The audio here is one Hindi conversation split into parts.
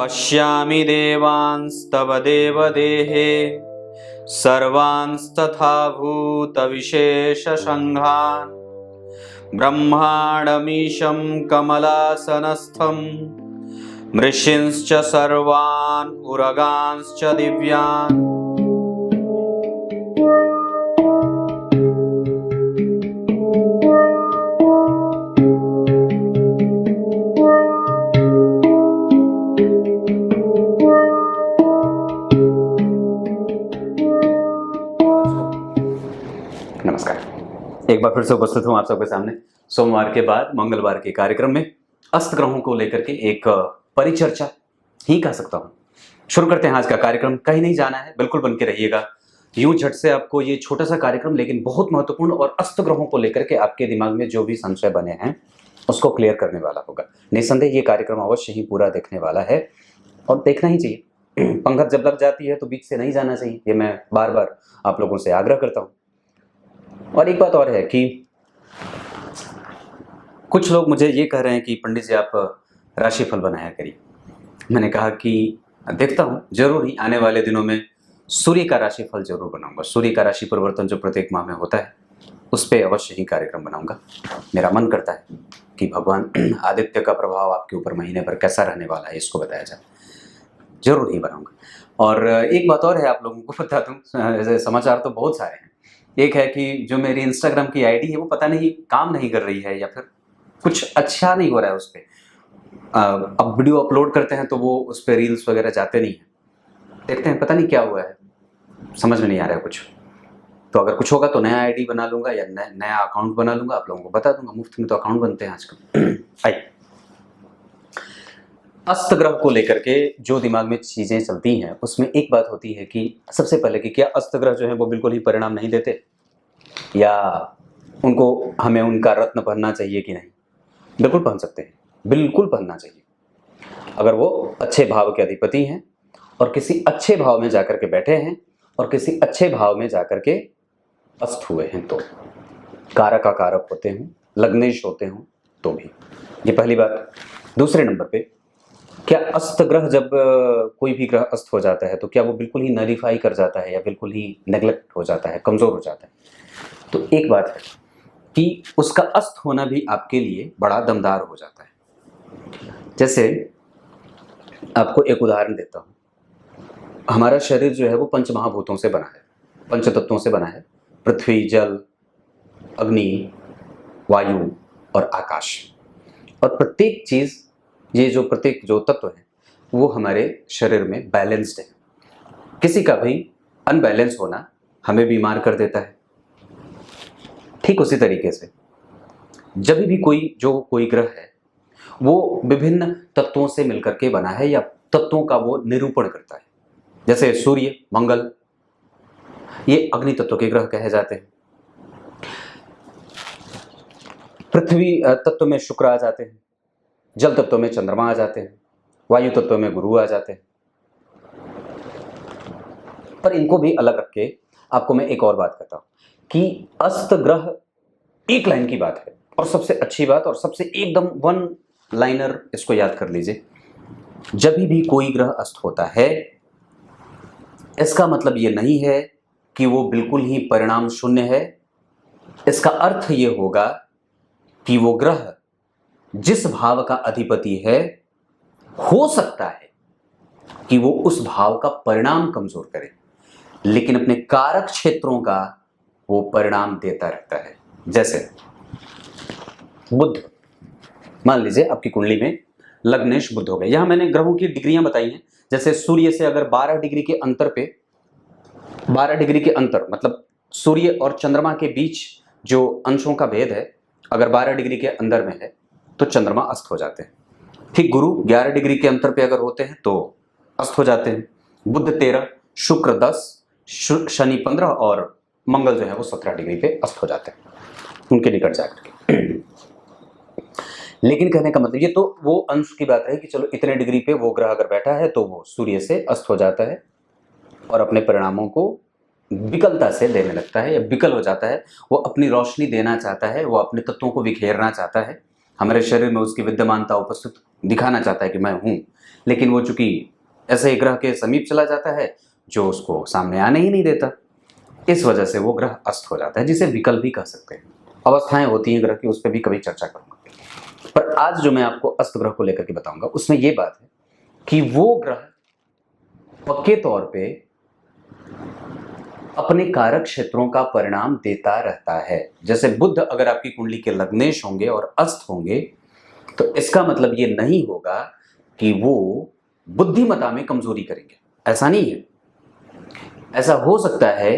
पश्यामि देवांस्तव देवदेहे सर्वांस्तथा भूतविशेषसङ्घान् ब्रह्माणमीशं कमलासनस्थं मृषींश्च सर्वान् उरगांश्च दिव्यान्। नमस्कार, एक बार फिर से उपस्थित हूँ आप सबके सामने सोमवार के बाद मंगलवार के कार्यक्रम में अस्त ग्रहों को लेकर के एक परिचर्चा ही कह सकता हूँ। शुरू करते हैं आज का कार्यक्रम। कहीं नहीं जाना है, बिल्कुल बन के रहिएगा। यूं झट से आपको ये छोटा सा कार्यक्रम लेकिन बहुत महत्वपूर्ण और अस्त ग्रहों को लेकर के आपके दिमाग में जो भी संशय बने हैं उसको क्लियर करने वाला होगा। निस्संदेह ये कार्यक्रम अवश्य ही पूरा देखने वाला है और देखना ही चाहिए। पंखत जब लग जाती है तो बीच से नहीं जाना चाहिए, ये मैं बार बार आप लोगों से आग्रह करता हूँ। और एक बात और है कि कुछ लोग मुझे ये कह रहे हैं कि पंडित जी आप राशिफल बनाया करिए। मैंने कहा कि देखता हूँ, जरूर ही आने वाले दिनों में सूर्य का राशिफल जरूर बनाऊंगा। सूर्य का राशि परिवर्तन जो प्रत्येक माह में होता है उस पर अवश्य ही कार्यक्रम बनाऊंगा। मेरा मन करता है कि भगवान आदित्य का प्रभाव आपके ऊपर महीने भर कैसा रहने वाला है इसको बताया जाए, जरूर ही बनाऊंगा। और एक बात और है, आप लोगों को बता दूं, ऐसे समाचार तो बहुत सारे हैं। एक है कि जो मेरी इंस्टाग्राम की आईडी है वो पता नहीं काम नहीं कर रही है या फिर कुछ अच्छा नहीं हो रहा है उस पर। अब वीडियो अपलोड करते हैं तो वो उस पर रील्स वगैरह जाते नहीं हैं। देखते हैं, पता नहीं क्या हुआ है, समझ में नहीं आ रहा है कुछ। तो अगर कुछ होगा तो नया आईडी बना लूंगा या नया अकाउंट बना लूंगा, आप लोगों को बता दूंगा। मुफ्त में तो अकाउंट बनते हैं आजकल। आइए, अस्त ग्रह को लेकर के जो दिमाग में चीजें चलती हैं उसमें एक बात होती है कि सबसे पहले कि क्या अस्त ग्रह जो है वो बिल्कुल ही परिणाम नहीं देते, या उनको हमें उनका रत्न पहनना चाहिए कि नहीं। बिल्कुल पहन सकते हैं, बिल्कुल पहनना चाहिए अगर वो अच्छे भाव के अधिपति हैं और किसी अच्छे भाव में जाकर के बैठे हैं और किसी अच्छे भाव में जाकर के अस्त हुए हैं तो कारक अकारक होते हों, लग्नेश होते हों तो भी। ये पहली बात। दूसरे नंबर पे, क्या अस्त ग्रह जब कोई भी ग्रह अस्त हो जाता है तो क्या वो बिल्कुल ही नलीफाई कर जाता है या बिल्कुल ही नेग्लेक्ट हो जाता है, कमजोर हो जाता है? तो एक बात है कि उसका अस्त होना भी आपके लिए बड़ा दमदार हो जाता है। जैसे आपको एक उदाहरण देता हूँ। हमारा शरीर जो है वो पंच महाभूतों से बना है, पंच तत्वों से बना है। पृथ्वी, जल, अग्नि, वायु और आकाश। और प्रत्येक चीज, ये जो प्रत्येक जो तत्व है वो हमारे शरीर में बैलेंस्ड है। किसी का भी अनबैलेंस होना हमें बीमार कर देता है। ठीक उसी तरीके से जब भी कोई ग्रह है वो विभिन्न तत्वों से मिलकर के बना है या तत्वों का वो निरूपण करता है। जैसे सूर्य, मंगल, ये अग्नि तत्व के ग्रह कहे जाते हैं। पृथ्वी तत्व में शुक्र आ जाते हैं, जल तत्व में चंद्रमा आ जाते हैं, वायु तत्व में गुरु आ जाते हैं। पर इनको भी अलग रख के आपको मैं एक और बात कहता हूं कि अस्त ग्रह एक लाइन की बात है और सबसे अच्छी बात और सबसे एकदम वन लाइनर, इसको याद कर लीजिए। जब भी कोई ग्रह अस्त होता है इसका मतलब ये नहीं है कि वो बिल्कुल ही परिणाम शून्य है। इसका अर्थ ये होगा कि वो ग्रह जिस भाव का अधिपति है हो सकता है कि वो उस भाव का परिणाम कमजोर करे, लेकिन अपने कारक क्षेत्रों का वो परिणाम देता रहता है। जैसे बुध, मान लीजिए आपकी कुंडली में लग्नेश बुध हो गए। यहां मैंने ग्रहों की डिग्रियां बताई हैं। जैसे सूर्य से अगर 12 डिग्री के अंतर पे, 12 डिग्री के अंतर मतलब सूर्य और चंद्रमा के बीच जो अंशों का भेद है, अगर 12 डिग्री के अंदर में है तो चंद्रमा अस्त हो जाते हैं। ठीक गुरु 11 डिग्री के अंतर पे अगर होते हैं तो अस्त हो जाते हैं। बुध 13, शुक्र 10, शनि 15 और मंगल जो है वो 17 डिग्री पे अस्त हो जाते हैं उनके निकट जाकर के। लेकिन कहने का मतलब ये तो वो अंश की बात है कि चलो इतने डिग्री पे वो ग्रह अगर बैठा है तो वो सूर्य से अस्त हो जाता है और अपने परिणामों को विकलता से देने लगता है या विकल हो जाता है। वो अपनी रोशनी देना चाहता है, वो अपने तत्वों को बिखेरना चाहता है। हमारे शरीर में उसकी विद्यमानता उपस्थित दिखाना चाहता है कि मैं हूं, लेकिन वो चूंकि ऐसे ग्रह के समीप चला जाता है जो उसको सामने आने ही नहीं देता, इस वजह से वो ग्रह अस्त हो जाता है, जिसे विकल भी कह सकते हैं। अवस्थाएं होती हैं ग्रह की, उस पर भी कभी चर्चा करूंगा। पर आज जो मैं आपको अस्त ग्रह को लेकर के बताऊंगा उसमें यह बात है कि वो ग्रह पक्के तौर पे अपने कारक क्षेत्रों का परिणाम देता रहता है। जैसे बुध अगर आपकी कुंडली के लग्नेश होंगे और अस्त होंगे तो इसका मतलब ये नहीं होगा कि वो बुद्धिमत्ता में कमजोरी करेंगे, ऐसा नहीं है। ऐसा हो सकता है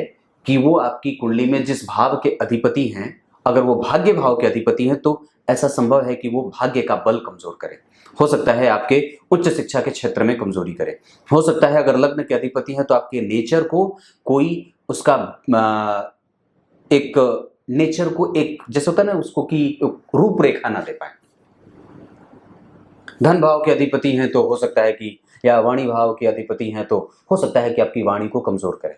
कि वो आपकी कुंडली में जिस भाव के अधिपति हैं, अगर वो भाग्य भाव के अधिपति हैं तो ऐसा संभव है कि वो भाग्य का बल कमजोर करे। हो सकता है आपके उच्च शिक्षा के क्षेत्र में कमजोरी करे। हो सकता है अगर लग्न के अधिपति हैं तो आपके नेचर को कोई उसका एक नेचर को एक जैसे होता है ना उसको की रूपरेखा ना दे पाए। धन भाव के अधिपति हैं तो हो सकता है कि, या वाणी भाव के अधिपति हैं तो हो सकता है कि आपकी वाणी को कमजोर करें,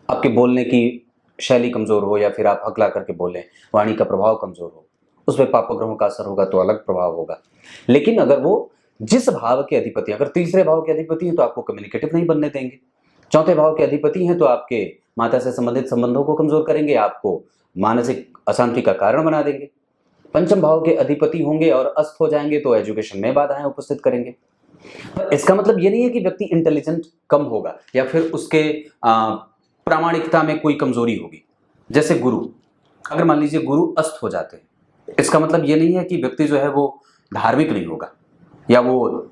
आपके बोलने की शैली कमजोर हो, या फिर आप हकला करके बोलें, वाणी का प्रभाव कमजोर हो, उसमें पापग्रहों का असर होगा तो अलग प्रभाव होगा। लेकिन अगर वो जिस भाव के अधिपति, अगर तीसरे भाव के अधिपति हैं तो आपको कम्युनिकेटिव नहीं बनने देंगे, चौथे भाव के अधिपति हैं तो आपके माता से संबंधित संबंधों को कमजोर करेंगे, आपको मानसिक अशांति का कारण बना देंगे। पंचम भाव के अधिपति होंगे और अस्त हो जाएंगे तो एजुकेशन में बाधाएं उपस्थित करेंगे। पर इसका मतलब ये नहीं है कि व्यक्ति इंटेलिजेंट कम होगा या फिर उसके प्रामाणिकता में कोई कमजोरी होगी। जैसे गुरु, अगर मान लीजिए गुरु अस्त हो जाते हैं, इसका मतलब ये नहीं है कि व्यक्ति जो है वो धार्मिक नहीं होगा, या वो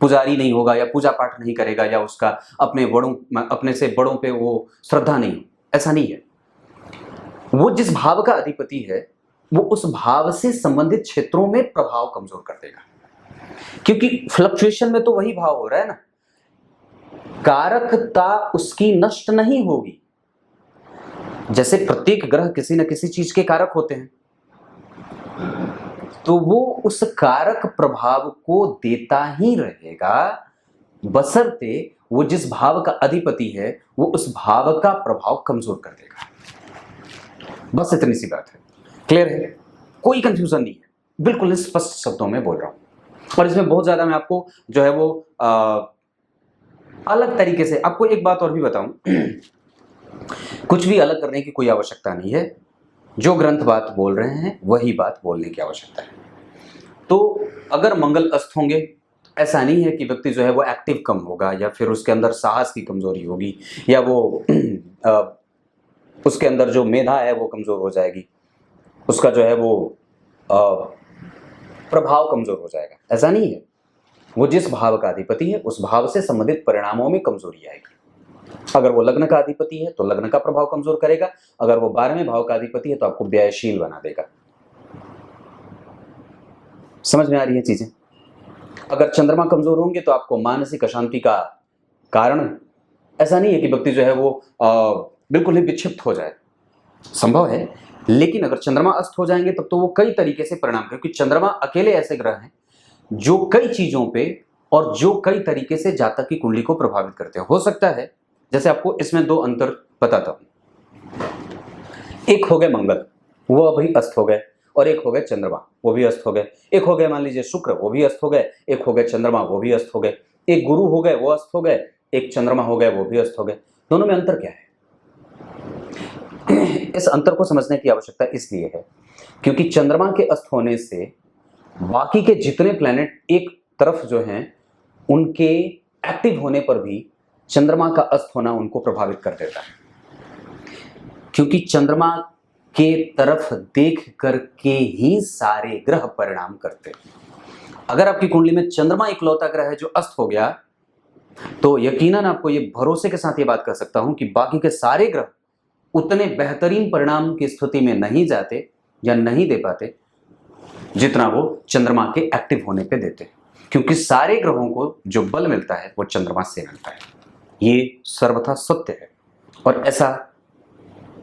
पुजारी नहीं होगा, या पूजा पाठ नहीं करेगा, या उसका अपने से बड़ों पे वो श्रद्धा नहीं, ऐसा नहीं है। वो जिस भाव का अधिपति है वो उस भाव से संबंधित क्षेत्रों में प्रभाव कमजोर कर देगा, क्योंकि फ्लक्चुएशन में तो वही भाव हो रहा है ना, कारकता उसकी नष्ट नहीं होगी। जैसे प्रत्येक ग्रह किसी न किसी चीज के कारक होते हैं, तो वो उस कारक प्रभाव को देता ही रहेगा, बशर्ते वो जिस भाव का अधिपति है वो उस भाव का प्रभाव कमजोर कर देगा। बस इतनी सी बात है। क्लियर है? कोई कंफ्यूजन नहीं है, बिल्कुल स्पष्ट शब्दों में बोल रहा हूं। और इसमें बहुत ज्यादा मैं आपको जो है वो अलग तरीके से आपको एक बात और भी बताऊं कुछ भी अलग करने की कोई आवश्यकता नहीं है। जो ग्रंथ बात बोल रहे हैं वही बात बोलने की आवश्यकता है। तो अगर मंगल अस्त होंगे, ऐसा नहीं है कि व्यक्ति जो है वो एक्टिव कम होगा, या फिर उसके अंदर साहस की कमजोरी होगी, या वो उसके अंदर जो मेधा है वो कमजोर हो जाएगी, उसका जो है वो प्रभाव कमजोर हो जाएगा, ऐसा नहीं है। वो जिस भाव का अधिपति है उस भाव से संबंधित परिणामों में कमजोरी आएगी। अगर वो लग्न का अधिपति है तो लग्न का प्रभाव कमजोर करेगा, अगर वो 12वें भाव का अधिपति है तो आपको व्ययशील बना देगा। समझ में आ रही है चीजें? अगर चंद्रमा कमजोर होंगे तो आपको मानसिक अशांति का कारण, ऐसा नहीं है कि व्यक्ति जो है वो बिल्कुल ही विक्षिप्त हो जाए, संभव है, लेकिन अगर चंद्रमा अस्त हो जाएंगे तब तो वो कई तरीके से परिणाम, क्योंकि चंद्रमा अकेले ऐसे ग्रह हैं जो कई चीजों पे और जो कई तरीके से जातक की कुंडली को प्रभावित करते हैं। हो सकता है, जैसे आपको इसमें दो अंतर बताता हूं। एक हो गए मंगल, वो अभी अस्त हो गए, और एक हो गए चंद्रमा, वो भी अस्त हो गए। एक हो गए मान लीजिए शुक्र, वो भी अस्त हो गए। एक हो गए चंद्रमा, वो भी अस्त हो गए। एक गुरु हो गए, वो अस्त हो गए। एक चंद्रमा हो गए, वो भी अस्त हो गए। दोनों में अंतर क्या है? इस अंतर को समझने की आवश्यकता इसलिए है क्योंकि चंद्रमा के अस्त होने से बाकी के जितने प्लैनेट एक तरफ जो हैं उनके एक्टिव होने पर भी चंद्रमा का अस्त होना उनको प्रभावित कर देता है, क्योंकि चंद्रमा के तरफ देख करके ही सारे ग्रह परिणाम करते हैं। अगर आपकी कुंडली में चंद्रमा इकलौता ग्रह है जो अस्त हो गया तो यकीनन आपको ये भरोसे के साथ ये बात कह सकता हूं कि बाकी के सारे ग्रह उतने बेहतरीन परिणाम की स्थिति में नहीं जाते या नहीं दे पाते जितना वो चंद्रमा के एक्टिव होने पे देते हैं, क्योंकि सारे ग्रहों को जो बल मिलता है वो चंद्रमा से मिलता है। ये सर्वथा सत्य है और ऐसा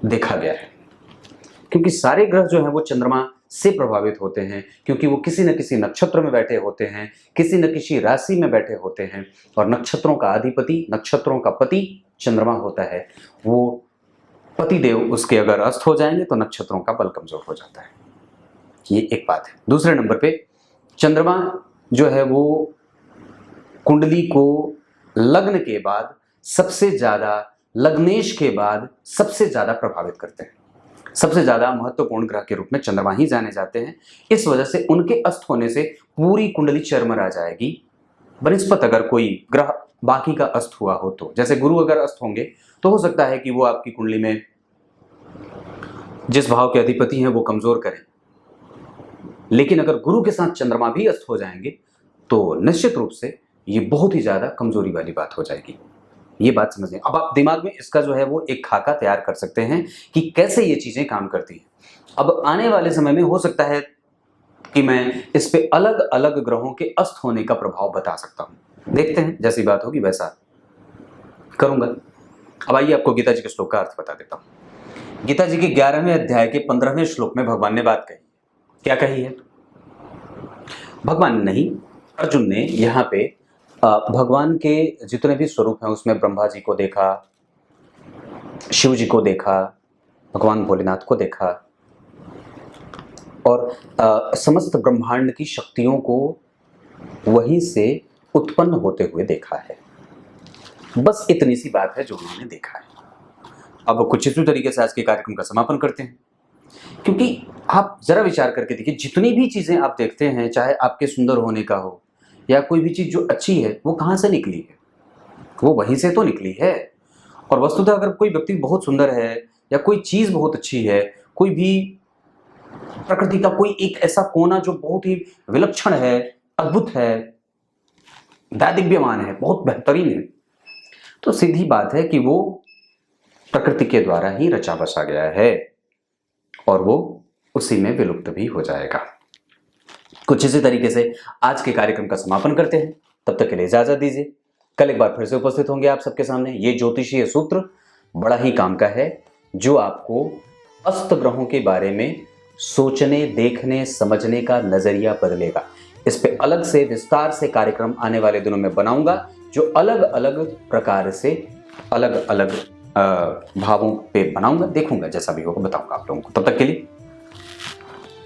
देखा गया है, क्योंकि सारे ग्रह जो हैं वो चंद्रमा से प्रभावित होते हैं, क्योंकि वो किसी न किसी नक्षत्र में बैठे होते हैं, किसी न किसी राशि में बैठे होते हैं, और नक्षत्रों का अधिपति, नक्षत्रों का पति चंद्रमा होता है। वो पति देव उसके अगर अस्त हो जाएंगे तो नक्षत्रों का बल कमजोर हो जाता है। ये एक बात है। दूसरे नंबर पे चंद्रमा जो है वो कुंडली को लग्न के बाद सबसे ज्यादा, लग्नेश के बाद सबसे ज्यादा प्रभावित करते हैं। सबसे ज्यादा महत्वपूर्ण ग्रह के रूप में चंद्रमा ही जाने जाते हैं। इस वजह से उनके अस्त होने से पूरी कुंडली चरमरा जाएगी। बनिस्पत अगर कोई ग्रह बाकी का अस्त हुआ हो तो, जैसे गुरु अगर अस्त होंगे तो हो सकता है कि वो आपकी कुंडली में जिस भाव के अधिपति हैं वो कमजोर करें, लेकिन अगर गुरु के साथ चंद्रमा भी अस्त हो जाएंगे तो निश्चित रूप से ये बहुत ही ज्यादा कमजोरी वाली बात हो जाएगी। ये बात समझ लें। अब आप दिमाग में इसका जो है वो एक खाका तैयार कर सकते हैं कि कैसे ये चीजें काम करती हैं। अब आने वाले समय में हो सकता है कि मैं इस पे अलग अलग ग्रहों के अस्त होने का प्रभाव बता सकता हूं। देखते हैं, जैसी बात होगी वैसा करूंगा। अब आइए आपको गीता जी के श्लोक का अर्थ बता देता हूं। गीता जी के 11वें अध्याय के 15वें श्लोक में भगवान ने बात कही। क्या कही है? भगवान नहीं, अर्जुन ने यहाँ पे भगवान के जितने भी स्वरूप हैं उसमें ब्रह्मा जी को देखा, शिव जी को देखा, भगवान भोलेनाथ को देखा और समस्त ब्रह्मांड की शक्तियों को वहीं से उत्पन्न होते हुए देखा है। बस इतनी सी बात है जो उन्होंने देखा है। अब कुछ इसी तरीके से आज के कार्यक्रम का समापन करते हैं, क्योंकि आप जरा विचार करके देखिए, जितनी भी चीजें आप देखते हैं, चाहे आपके सुंदर होने का हो या कोई भी चीज जो अच्छी है, वो कहाँ से निकली है? वो वहीं से तो निकली है। और वस्तुतः अगर कोई व्यक्ति बहुत सुंदर है या कोई चीज बहुत अच्छी है, कोई भी प्रकृति का कोई एक ऐसा कोना जो बहुत ही विलक्षण है, अद्भुत है, दैदिव्यमान है, बहुत बेहतरीन है, तो सीधी बात है कि वो प्रकृति के द्वारा ही रचा बसा गया है और वो उसी में विलुप्त भी हो जाएगा। कुछ इसी तरीके से आज के कार्यक्रम का समापन करते हैं। तब तक के लिए इजाजत दीजिए। कल एक बार फिर से उपस्थित होंगे आप सबके सामने। ये ज्योतिषीय सूत्र बड़ा ही काम का है, जो आपको अस्त ग्रहों के बारे में सोचने, देखने, समझने का नजरिया बदलेगा। इस पे अलग से विस्तार से कार्यक्रम आने वाले दिनों में बनाऊंगा, जो अलग अलग प्रकार से अलग अलग भावों पे बनाऊंगा। देखूंगा, जैसा भी होगा बताऊंगा आप लोगों को। तब तक के लिए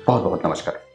बहुत बहुत नमस्कार।